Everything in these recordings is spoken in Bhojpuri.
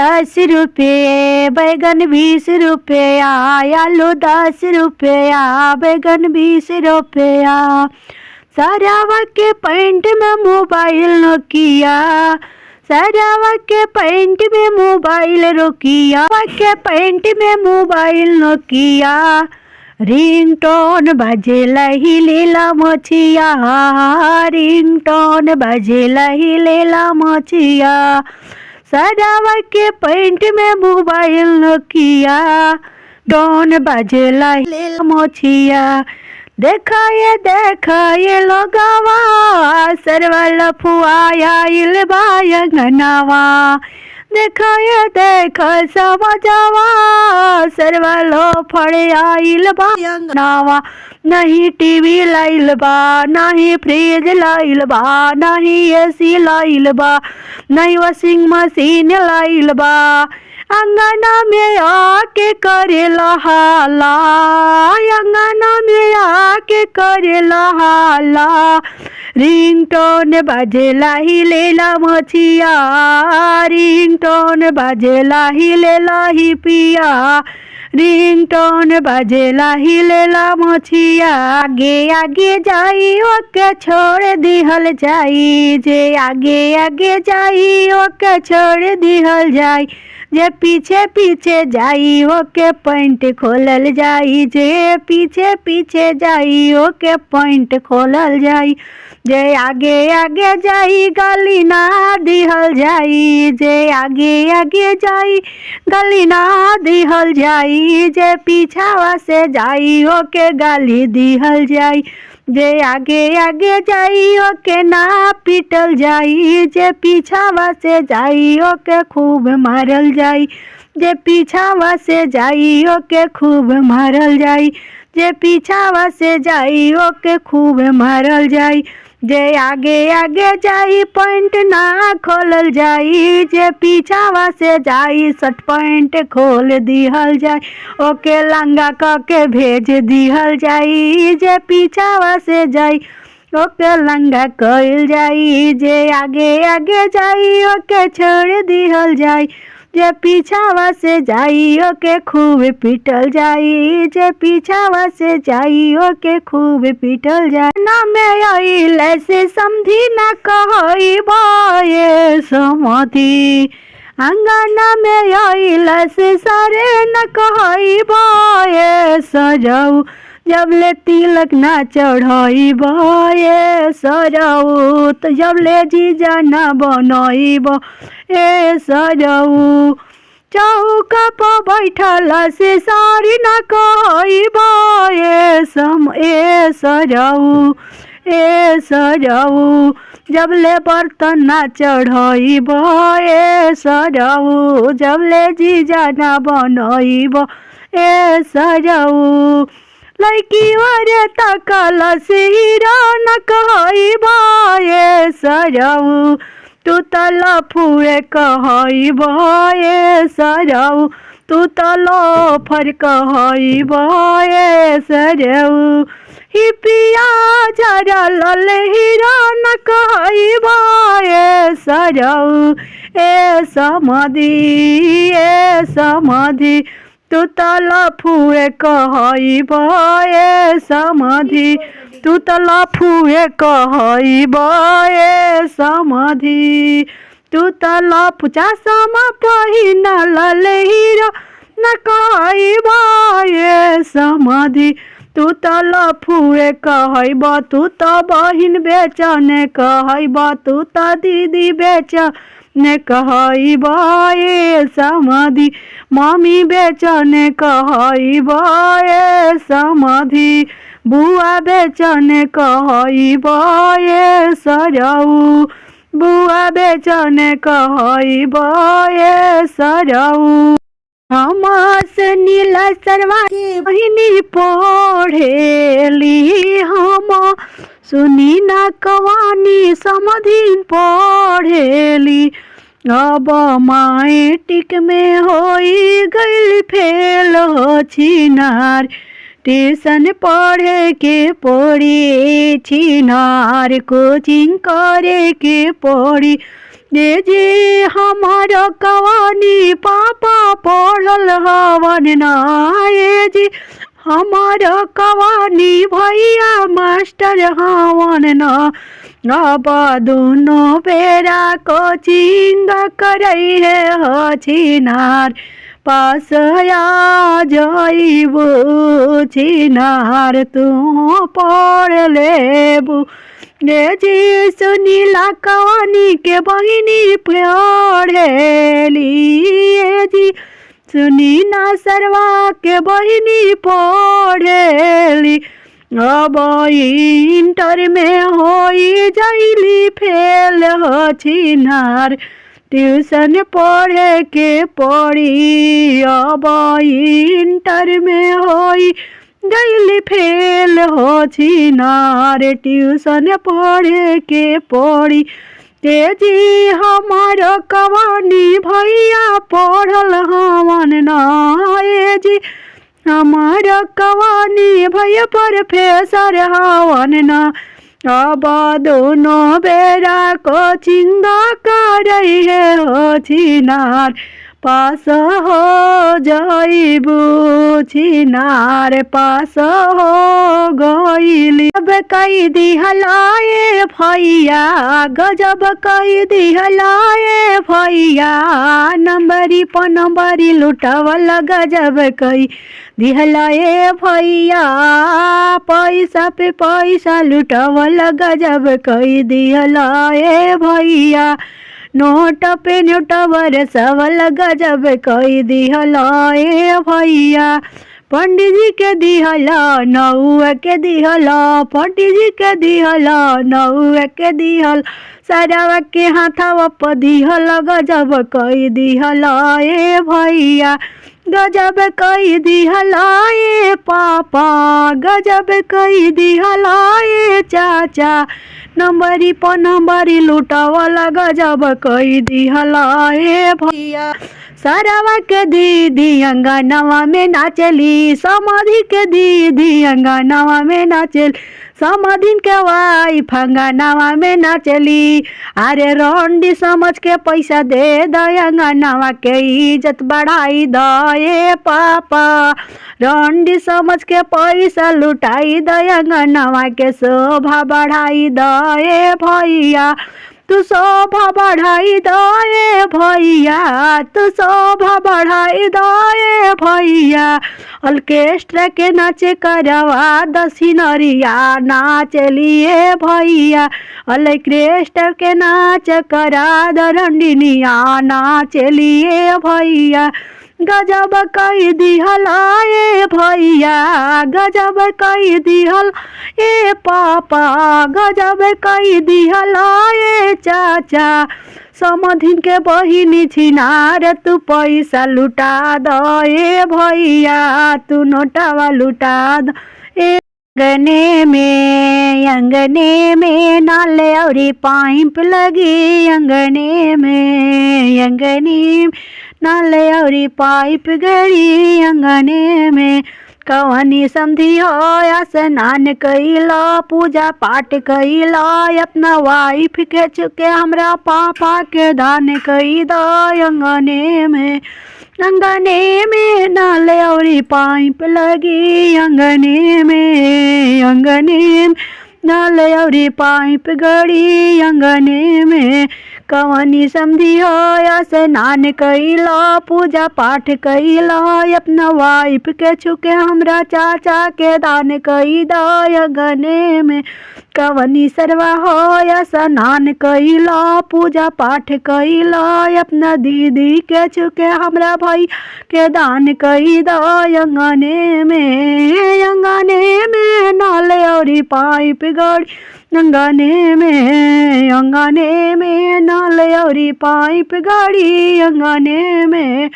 10 रुपये, बैगन 20 रुपया, आलू 10 रुपया, बैगन 20 रुपया। सारावा के पैंट में मोबाइल नोकिया, सारावा के पैंट में मोबाइल रोकिया, के पैंट में मोबाइल नोकिया। रिंगटोन बजेला ही लेला मछिया, रिंगटोन बजेला ही लेला मछिया। सारावा के पैंट में मोबाइल नोकिया, डोन बजेला ही लेला मछिया। देखा ये लोगावा, सरवा लफुआया इलबाया गनावा। देखा समझावा, सरवा लो फड़े आइल बाया गनावा। नहीं टीवी लाइल बा, नहीं फ्रिज लाइल बा, नहीं एसी लाइल बा, नहीं वॉशिंग मशीन लाइल बा। अंगना में आके करेला हाला, अंगना में आके करेला हाला। रिंगटोन बजेला ही लेला मछिया, रिंगटोन बजेला ही लेला ही पिया। रिंगटोन बजेला ही लेला मछिया। आगे आगे जाई ओके छोड़ दिहल जाई, जे आगे आगे जाई ओके छोड़ दिहल जाई। जे पीछे पीछे जाई ओके पैंट खोलल जाई, जे पीछे पीछे जाई ओके पैंट खोलल जाई। जे आगे आगे जाई गाली ना दिहल जाई, जे आगे आगे जाई गाली ना दिहल जाई। जे पीछावा से जाई ओके गाली दिहल जाई, जे आगे आगे जाई ओके ना पिटल जाई। जे पीछावा से जाई ओके खूब मारल जाई, जे पीछावा से जाई ओके खूब मारल जाई। जे पीछावा से जाई ओके खूब मारल जाई। जे आगे आगे जाई पैंट ना खोलल जाई, जे पीछावा से जाई शर्ट पैंट खोल दिहल जाई। ओके लंगा क के भेज दिहल जाई, जे पीछावा से जाई ओके लंगा कइल जाई। जे आगे आगे जाई ओके छोड़ दिहल जाई, जे पीछावा से जाई ओके खूब पिटल जाई। जे पीछावा से जाई ओके खूब पिटल जाई। ना में आइल से समझी ना कहई बाये समधी, अंगना में आइल से सारे न कहई बाये सजाऊ। जब ले तिलक ना चढ़ाई बाये सजाऊ, तो जब ले जीजा ना बनाई ए सजाऊ। चौका पर बैठल से सारी ना कहई बाये सजाऊ, ए सजाऊ। जब ले बर्तन ना चढ़ाई ए सजाऊ, जब ले जीजा ना बनाई ए सजाऊ। लड़की वारे तकल से हीरा न कहई बाये सजाऊ, तू तला फुए कहई बाये सजाऊ। तू तला फर कहई बाये सजाऊ। ही पिया जरा लल हीरा न कहई बाये सजाऊ, ए समाधि ए समाधि। तू तला फुए कहई बाये समाधि, तू तला फुए कहई बाये समाधि। तू तला चश्मा पहिनल हीरा न कहई बाये समाधि। तू तला फुए कहई बा, तू त बहिन बेचने कहई बा, तू त दीदी बेचने कहई बाये समाधि। मामी बेचने कहई बाये समाधि, बुआ बेचने कहई बाये सजाऊ। बुआ बेचने कहई बाये सजाऊ। हमास नीला सरवा के बहिनी पढ़ेली, हम सुनी ना कवानी समधिन पढ़ेली। अब मैट्रिक में होई गइल फेल छिनार, ट्यूशन पढ़े के पड़ी छिनार, कोचिंग करे के पड़ी ये जी हमार कवानी पापा पढ़ल हवन ना, ये जी हमार कवानी भैया मास्टर हवन ना। अब दोनों बेरा कोचिंग करई है छिनार, पास आ जाइबू छिनार तू पढ़ लेबू। ये जी सुनीला कवानी के बहिनी पढ़ेली, ये जी सुनीना सरवा के बहिनी पढ़ेली। अब इंटर में होई जाइली फेल छिनार, ट्यूशन पढ़े के पड़ी। अब इंटर में होई गईली फेल छिनार, ट्यूशन पढ़े के पड़ी। तेजी हमार कवानी भैया पढ़ल हवन ना, ये जी हमार कवानी भैया प्रोफेसर हवन ना। अब दोनों बेरा कोचिंग करई है छिनार, पास हो जाइबू छिनार, पास हो गईली। अब कई दिहलाए भैया गजब कई दिहलाए भैया, नंबरी प नंबरी लुटावल गजब कई दिहलाए भैया, पैसा पे पैसा लुटावल गजब कई दिहलाए भैया, नोट पे नोटवर सवल गजब कई दिहलाए भैया। पंडित जी के दिहला नौआ के दिहला, पंडित जी के दिहला नौआ के दिहल, सरवा के हाथवा प दिहल गजब कई दिहलाए भैया, गजब कई दिहलाए पापा, गजब कई दिहलाए चाचा, नंबरी प नंबरी लुटावला गजब कई दिहलाए भैया। सरवा के दीदी अंगनवा में नाचली, समाधि के दीदी अंगनवा में नाचली, समाधि के वाइफ अंगनवा में नाचली। अरे रंडी समझ के पैसा दे अंगनवा के इज्जत बढ़ाई दे पापा, रंडी समझ के पैसा लुटाई अंगनवा के शोभा बढ़ाई दे भैया, तू शोभा बढ़ाई दे भैया, तू शोभा बढ़ाई दे भैया। ऑर्केस्ट्रा के नाचे करवा दसिनरिया नाचलिए भैया, ऑर्केस्ट्रा के नाच करा दरंडिनिया नाचलिए भैया, गजब कई दिहलाए भैया, गजब कई दिहल ए पापा, गजब कई दिहलाए चाचा, समधिन के बहिनी छिनार तू पैसा लुटा दे भैया, तू नोटावा लुटा द। अंगने में नाले और पाइप लगी, अंगने में अंगने नाले और पाइप गड़ी, अंगने में कवनी समझी हो स्नान कैला, पूजा पाठ कैला, अपना वाइफ के चुके हमरा पापा के दान कई दो। अंगने में नाले और पाइप लगी, अंगने में नाले और पाइप गड़ी, अंगने में कवनी समझी हो स्नान कैला, पूजा पाठ कैला, अपना वाइफ के छुके हमरा चाचा के दान कई दो। अंगने में कवनी सरवा हो स्नान कैला, पूजा पाठ कैला, अपना दीदी के छुके हमरा भाई के दान कई दो। अंगने में नाले और पाइप गड़ी, अंगने में नाले और पाइप गाड़ी, अंगने में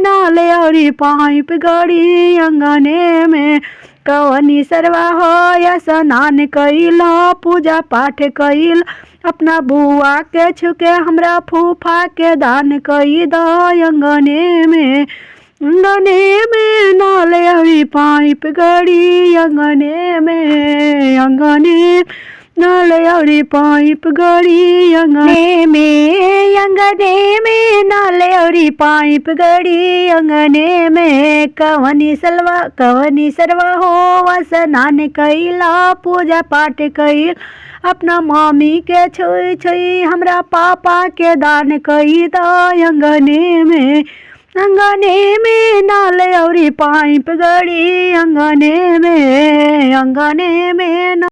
नाले और पाइप गाड़ी, अंगने में कवनी सरवा हो स्नान कैला, पूजा पाठ कैल, अपना बुआ के छुके हमरा फूफा के दान कई दो। अंगने में नाले और पाइप गड़ी, अंगने नाल औरी पाइप गड़ी अंगने में नाल औरी पाइप गड़ी अंगने में कवनी सरवा हो स्नान कैला पूजा पाठ कैल अपना मम्मी के छुई छुई हमरा पापा के दान कई दा अंगने में नाल औरी पाइप गड़ी अंगने में